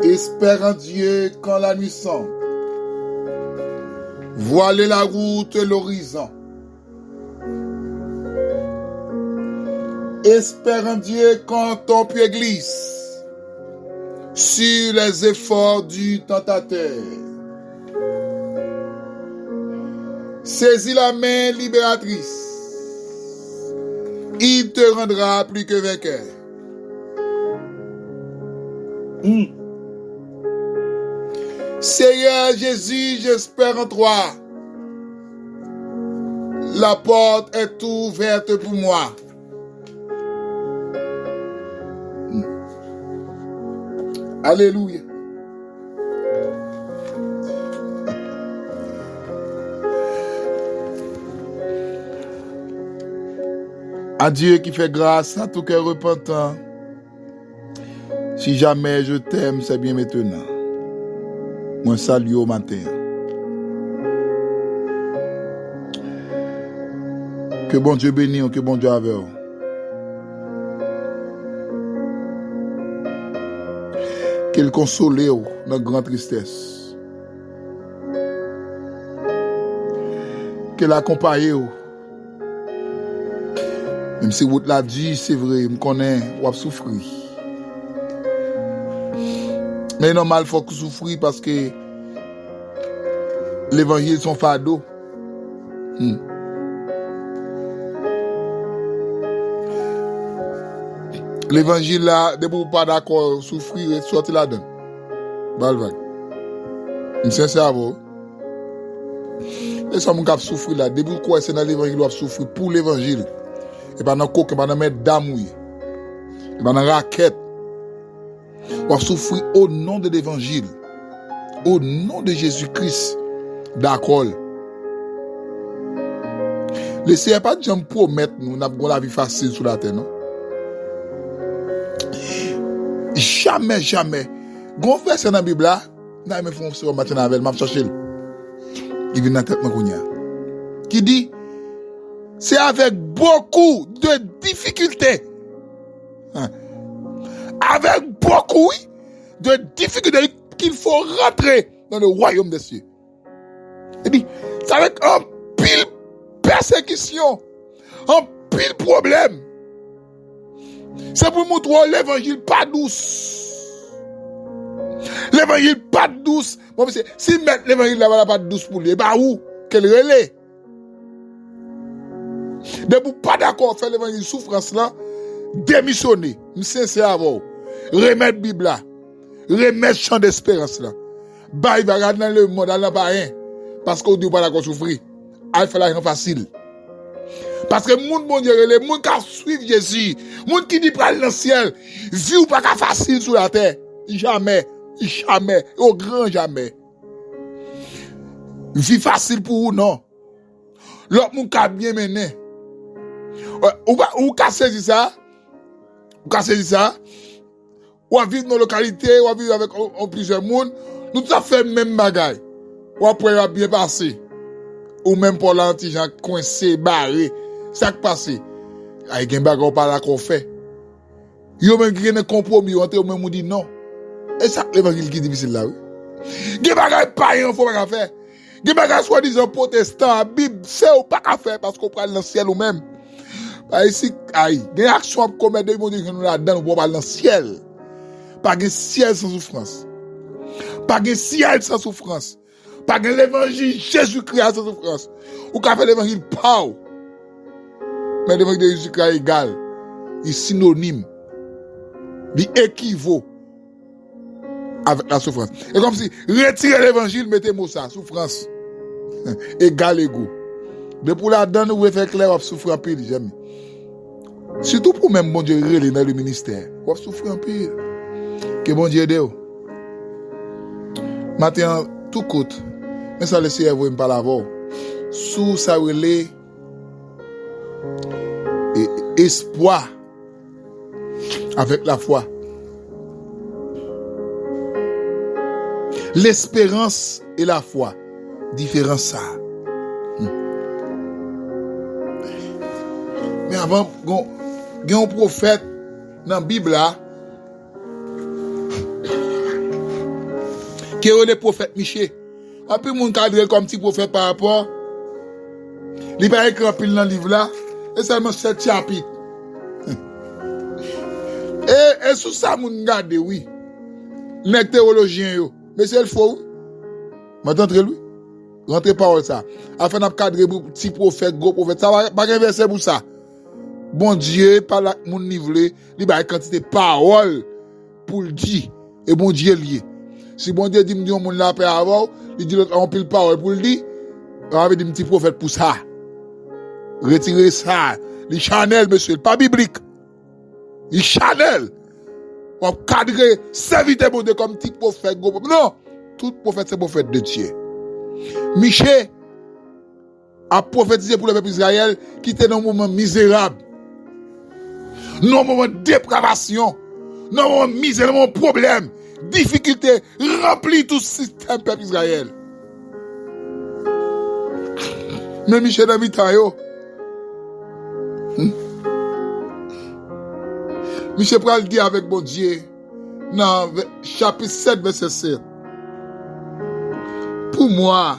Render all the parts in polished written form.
Espère en Dieu quand la nuit sombre. Voilez la route et l'horizon. Espère en Dieu quand ton pied glisse sur les efforts du tentateur. Saisis la main libératrice. Il te rendra plus que vainqueur. Seigneur Jésus, j'espère en toi. La porte est ouverte pour moi. Alléluia. À Dieu qui fait grâce à tout cœur repentant. Si jamais je t'aime, c'est bien maintenant. Moi salue au matin. Que bon Dieu bénisse, que bon Dieu avec vous. Qu'il console dans la grande tristesse. Qu'il accompagne vous. Même si vous l'a dit, c'est vrai, je connais, vous souffrir. Mais normal, il faut que vous souffriez parce que l'évangile sont fardeau. L'évangile là, de vous pas d'accord, souffrir, sortir là-dedans. Balvague. Je suis sincère à vous. Et ça, mon cap souffrir là, de vous quoi, c'est dans l'évangile, vous souffrir pour l'évangile. Et pas dans le coq, et pas dans le mettre d'amour. Et pas dans la raquette. Vous souffrir au nom de l'évangile. Au nom de Jésus-Christ. D'accord. Laissez pas de gens promettre nous, nous avons la vie facile sur la terre, non? Jamais, jamais. Gon verset dans la Bible là, n'a me font sur matin avec m'a chercher. Il vient dans tête qui dit c'est avec beaucoup de difficultés. Avec beaucoup de difficultés qu'il faut rentrer dans le royaume des cieux. Il dit c'est avec un pile persécution, un pile problème. C'est pour montrer l'évangile pas douce. L'évangile pas douce. Bon, si mettre l'évangile là-bas pas douce pour lui, bah où? Quel relais? De vous pas d'accord faire l'évangile souffrance là, démissionner. Je suis sincère à vous. Remettre Bible là. Remettre chant d'espérance là. Bah, il va regarder dans le monde, là, pas rien. Parce qu'on dit pas d'accord souffrir. Il fait la rien facile. Parce que moun bon Dieu, les moun qui suivent Jésus, moun qui dit pral dans le ciel, vie ou pas facile sur la terre. Jamais, jamais, au grand jamais. Vie facile pour vous, non. L'autre moun qui a bien mené. Ou ka saisi ça? Ou ka saisi ça? Ou à vivre dans la localité, ou à vivre avec plusieurs moun, nous ça fait même bagaille. Ou après, va bien passer. Ou même pour l'antigen coincé, barré. Ça qui passe. Aïe, gen bagarre pas là qu'on fait. Yo même qui un compromis, on te même dit non. Et ça l'évangile qui est difficile là, oui. Gen bagarre pas rien faut pas faire. Gen bagarre soi-disant protestant, Bible, c'est ou pas qu'à faire parce qu'on prend dans le ciel ou même. Ici, aïe, gen action pour commettre mon Dieu que nous là-dedans pour parler dans le ciel. Pas gen ciel sans souffrance. Pas gen ciel sans souffrance. Pas gen l'évangile Jésus-Christ sans souffrance. Ou qu'a fait l'évangile Paul. Mais l'évangile de Jésus-Christ est égal. Il est synonyme. Il équivaut avec la souffrance. Et comme si retirer l'évangile, mettez-moi ça, souffrance. Égal égaux. Mais pour la donne, vous pouvez faire clair, vous souffrir en pile, jamais. Surtout pour même bon Dieu relé dans le ministère. Vous souffrir en pile. Que bon Dieu aide vous. Maintenant, tout coûte. Mais ça, le Seigneur vous pas l'avoir. Sous ça relé espoir avec la foi. L'espérance et la foi. Différence ça. Mais avant, il y a un prophète dans la Bible là, qui est le prophète Michée. Un peu mon cadre comme petit prophète par rapport. Il va écrire pile dans le livre là, et seulement 7 chapitres. Et sous ça, mon garde, oui. Les théologiens, yo. Mais c'est le faux. M'entendez lui? Rentrez parole ça. Afin de cadrer petit prophète, gros prophète. Ça va pas verser pour ça. Bon Dieu, par la mon nivelé, il va quantité de paroles pour le dire. Et bon Dieu lié. Si bon Dieu dit, me dit, on l'a fait avant, il dit, on pile parole pour le dire, on avait dit, petit prophète pour ça. Retirez ça. Les Chanel, monsieur, pas biblique. Les Chanel. On cadre, serviteur bon Dieu comme petit prophète. Non. Tout prophète, c'est prophète de Dieu. Michée a prophétisé pour le peuple d'Israël qui était dans un moment misérable. Dans un moment de dépravation. Dans un moment de misère, dans un moment de problème. Difficulté. Remplit tout le système peuple d'Israël. Mais Michée dans Mitayo. Michel pral dit avec bon Dieu dans chapitre 7 verset 7. Pour moi,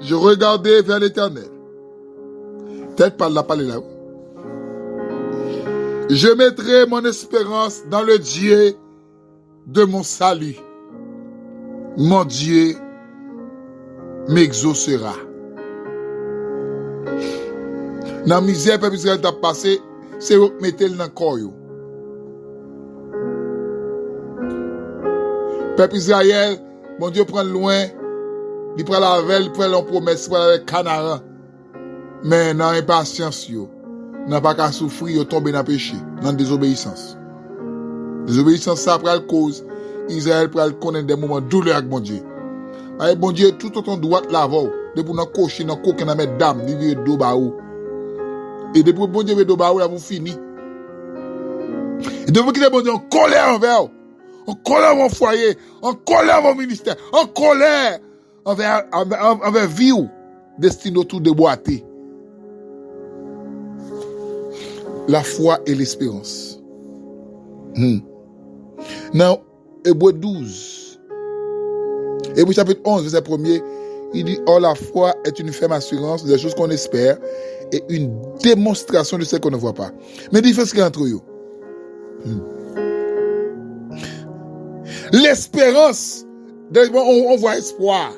je regardais vers l'Éternel. Peut-être pas la parler là. Je mettrai mon espérance dans le Dieu de mon salut. Mon Dieu m'exaucera. Dans la misère, peuple Israël t'a passé, c'est vous mettez dans le corps. Peuple Israël, mon Dieu prend loin, il prend la veille, il prend la promesse, il prend la canara. Mais dans l'impatience, n'a pas qu'à souffrir, il tombe dans le péché, dans la désobéissance. Désobéissance, ça prend la cause. Israël prend connaître des moments de douleur avec mon Dieu. Et bon Dieu, tout autant droit la voix, depuis nous cocher, nous coquer, nous mettre dame, nous vivre dos baou. Et depuis bon Dieu veut dos baou, là vous fini. Et depuis qu'il est bon Dieu en colère envers vous. En colère mon foyer, en colère mon ministère, en colère envers vie ou destiné autour de boiter. La foi et l'espérance. Dans Hébreux 12, Hébreux chapitre 11, verset 1er, il dit, « Or la foi est une ferme assurance des choses qu'on espère et une démonstration de ce qu'on ne voit pas. » Mais différence qu'il y a entre eux. L'espérance, on voit espoir.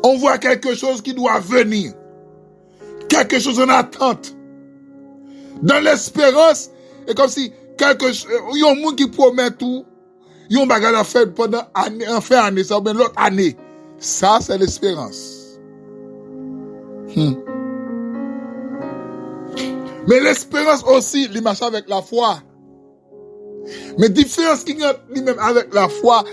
On voit quelque chose qui doit venir. Quelque chose en attente. Dans l'espérance, c'est comme si il y a un monde qui promet tout. Il y a un bagage à faire pendant année, ça ou bien l'autre année. Ça, c'est l'espérance. Mais l'espérance aussi, il marche avec la foi. Mais différence qu'il y a lui-même avec la foi,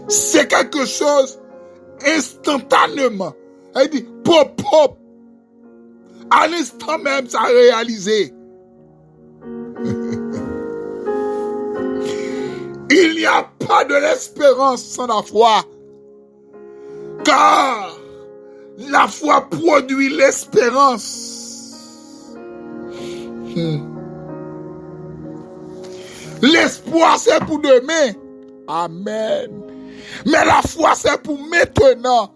c'est quelque chose instantanément. Elle dit, pop, pop. À l'instant même, ça a réalisé. Il n'y a pas de l'espérance sans la foi. Car la foi produit l'espérance. L'espoir, c'est pour demain. Amen. Mais la foi, c'est pour maintenant.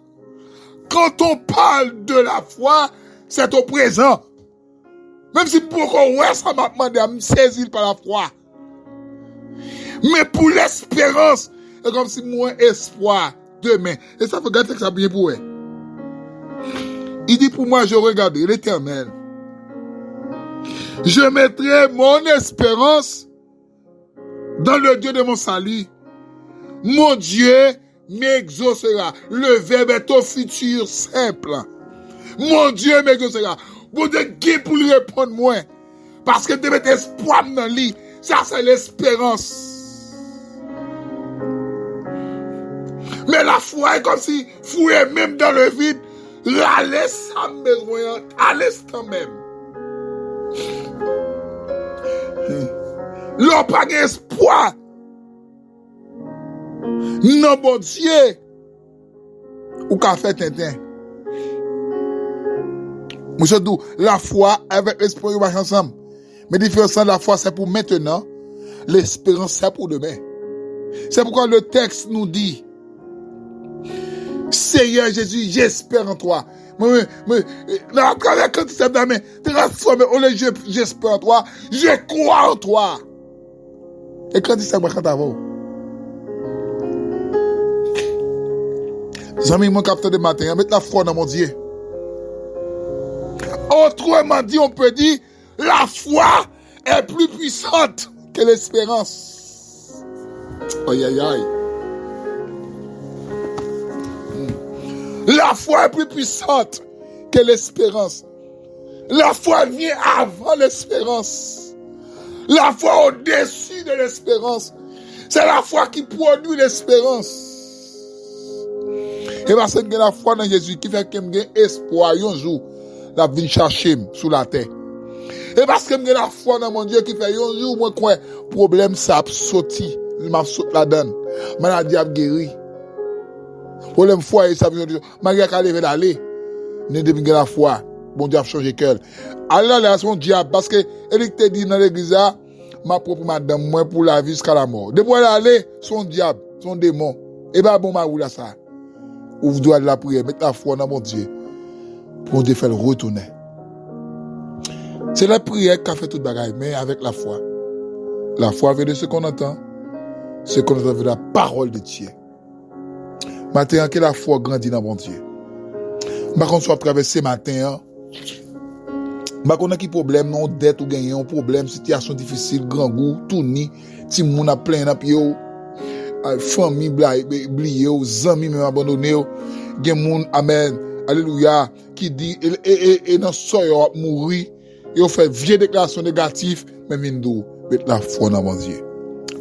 Quand on parle de la foi, c'est au présent. Même si pourquoi ouais, ça m'a demandé à me saisir par la foi. Mais pour l'espérance, c'est comme si moi espoir demain. Et ça faut garder que ça bien pour eux. Il dit pour moi, je regarde l'Éternel. Je mettrai mon espérance dans le Dieu de mon salut. Mon Dieu m'exaucera. Le verbe est au futur simple. Mon Dieu m'exaucera. Mon Dieu qui pour lui répondre moi. Parce que de mettre espoir dans lui. Ça c'est l'espérance. Mais la foi est comme si fouiller même dans le vide. La laisse sans besoin à l'instant même. L'on pas d'espoir. Non, bon Dieu. Ou qu'a fait Tintin. Monsieur Dou, la foi avec l'espoir, ils marchent ensemble. Mais la différence de la foi, c'est pour maintenant. L'espérance, c'est pour demain. C'est pourquoi le texte nous dit, Seigneur Jésus, j'espère en toi. À travers quand tu sais dans mes transformé, j'espère en toi, je crois en toi. Et quand tu sais, moi, quand t'avons. Amis, mon capteur de matin, mettre la foi dans mon Dieu. Autrement dit, on peut dire, la foi est plus puissante que l'espérance. Aïe, aïe, aïe. La foi est plus puissante que l'espérance. La foi vient avant l'espérance. La foi au-dessus de l'espérance. C'est la foi qui produit l'espérance. Et parce que la foi dans Jésus qui fait que j'ai espoir un jour, la vie chercher sous la terre. Et parce que j'ai la foi dans mon Dieu qui fait un jour, moi, quoi, problème, ça a sauté. Il m'a sauté la donne. Maladie a guéri. Problème foi, ça veut dire, malgré qu'elle lever d'aller, ne devine la foi. Bon Dieu a changé cœur. Allah, là, son diable, parce que, elle te dit dans l'église, ma propre madame, moi, pour la vie jusqu'à la mort. Depuis elle aller, son diable, son démon. Et ben, bon, ma ou là, ça. Ouvre doigt de la prière, mettre la foi dans mon Dieu. Pour Dieu faire le retourner. C'est la prière qui a fait toute bagaille, mais avec la foi. La foi vient de ce qu'on entend. Ce qu'on entend de la parole de Dieu. Matin, que la foi grandit dans mon Dieu. Par contre, soit traversé matin, par contre, qui problème, non, dette ou gagner, un problème, situation difficile, grand goût, tout ni, ti moun a plein dans pied, famille oublié, amis même abandonné, gen moun, amen, alléluia, qui dit, et dans ça, il va mourir, et on fait vieille déclaration négative, mais vindo, mettre la foi dans mon Dieu.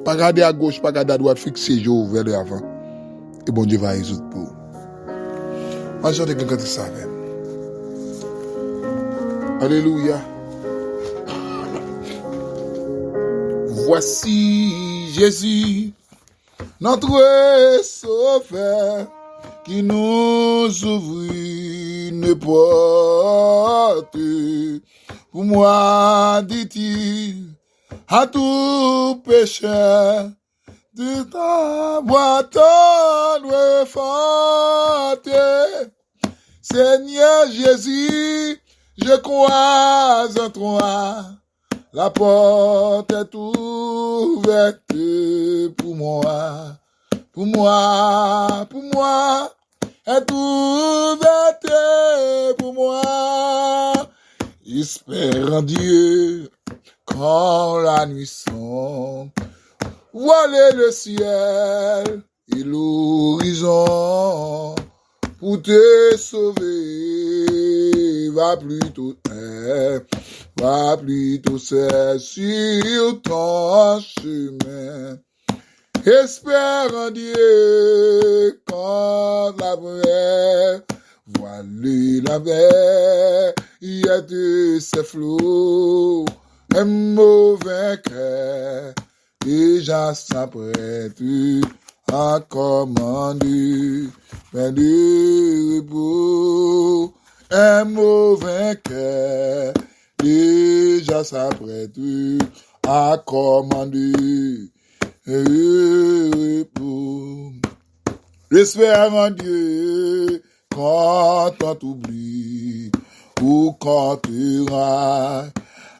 Pas regarder à gauche, pas regarder à droite, fixer les yeux vers l'avant. Et bon Dieu va résoudre pour vous. Moi, j'en ai quelqu'un qui savait. Alléluia. Voici Jésus, notre Sauveur, qui nous ouvre une porte. Pour moi, dit-il, à tout pécheur, de ta boîte de forte. Seigneur Jésus, je crois en toi. La porte est ouverte pour moi. Pour moi, est ouverte pour moi. Espère en Dieu quand la nuit sombre. Voiler le ciel et l'horizon pour te sauver. Va plutôt c'est sur ton chemin. Espère en Dieu quand la vraie voiler la mer, il y a de ces flots, un mauvais cœur. Déjà s'apprête à commander, mais de repos, un mauvais cœur. Déjà s'apprête à commander, repos. J'espère en Dieu quand on t'oublie ou quand tu railles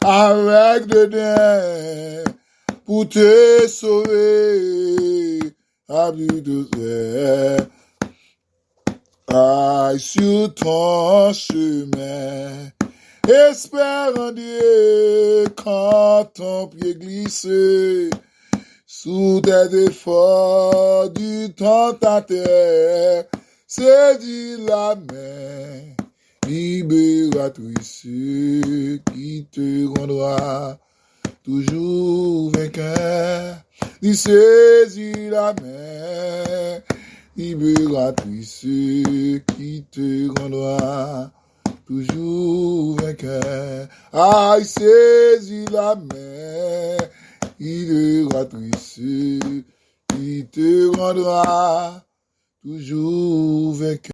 avec dédain. Pour te sauver, à but de terre, aille sur ton chemin, espère en Dieu quand ton pied glisse, sous tes efforts du tentateur, saisis la main, libératrice qui te rendra toujours vainqueur, il saisit la main, libératrice qui te rendra toujours vainqueur. Ah, il saisit la main, libératrice qui te rendra toujours vainqueur.